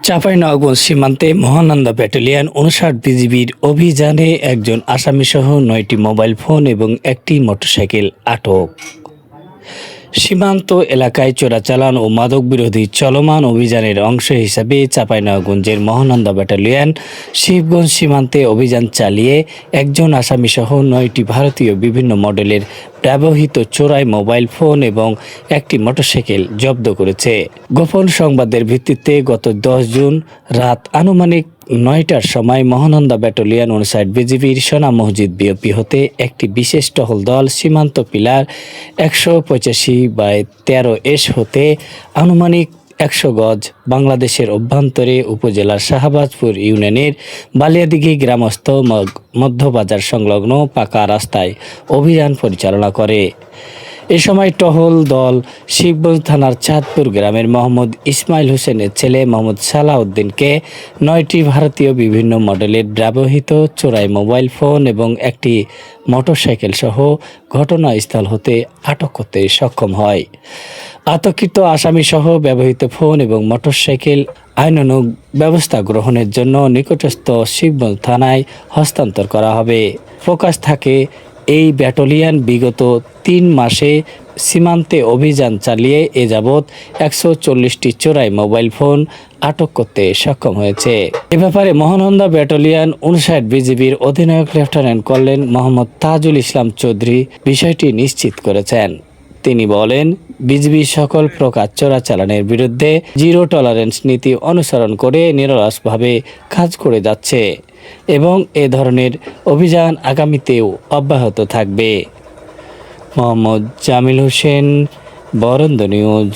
চাঁপাইনবাবগঞ্জ সীমান্তে মহানন্দা ব্যাটালিয়ন ৫৯ বিজিবির অভিযানে একজন আসামিসহ ৯টি মোবাইল ফোন এবং একটি মোটরসাইকেল আটক। সীমান্ত এলাকায় চোরাচালান ও মাদক বিরোধী চলমান অভিযানের অংশ হিসাবে চাঁপাইনবাবগঞ্জের মহানন্দা ব্যাটালিয়ন শিবগঞ্জ সীমান্তে অভিযান চালিয়ে একজন আসামিসহ ৯টি ভারতীয় বিভিন্ন মডেলের ব্যবহৃত চোরাই মোবাইল ফোন এবং একটি মোটরসাইকেল জব্দ করেছে। গোপন সংবাদের ভিত্তিতে গত ১০ জুন রাত আনুমানিক ৯টার সময় মহানন্দা ব্যাটালিয়ন ৫৯ বিজিবির সোনা মসজিদ বিওপি হতে একটি বিশেষ টহল দল সীমান্ত পিলার ১৮৫/১৩S হতে আনুমানিক ১০০ গজ বাংলাদেশের অভ্যন্তরে উপজেলার শাহবাজপুর ইউনিয়নের বালিয়াদিঘি গ্রামস্থ মধ্যবাজার সংলগ্ন পাকা রাস্তায় অভিযান পরিচালনা করে। এ সময় টহল দল শিবগঞ্জ থানার চাঁদপুর গ্রামের মোহাম্মদ ইসমাইল হোসেনের ছেলে মোহাম্মদ সালাউদ্দিনকে ৯টি ভারতীয় বিভিন্ন মডেলের ব্যবহৃত চোরাই মোবাইল ফোন এবং একটি মোটরসাইকেল সহ ঘটনাস্থল হতে আটক করতে সক্ষম হয়। আটককৃত আসামিসহ ব্যবহৃত ফোন এবং মোটরসাইকেল আইনানুগ ব্যবস্থা গ্রহণের জন্য নিকটস্থ শিবগঞ্জ থানায় হস্তান্তর করা হবে। ফোকাস থাকে এই ব্যাটালিয়ন বিগত ৩ মাসে সীমান্তে অভিযান চালিয়ে এ যাবৎ ১৪০টি চোরাই মোবাইল ফোন আটক করতে সক্ষম হয়েছে। এ ব্যাপারে মহানন্দা ব্যাটালিয়ন ৫৯ বিজিবির অধিনায়ক লেফটেন্যান্ট কর্নেল মোহাম্মদ তাজুল ইসলাম চৌধুরী বিষয়টি নিশ্চিত করেছেন। তিনি বলেন, বিজিবি সকল প্রকার চোরাচালানের বিরুদ্ধে জিরো টলারেন্স নীতি অনুসরণ করে নিরলসভাবে কাজ করে যাচ্ছে এবং এ ধরনের অভিযান আগামীতেও অব্যাহত থাকবে। মোহাম্মদ জামিল হোসেন, বরেন্দ্র নিউজ।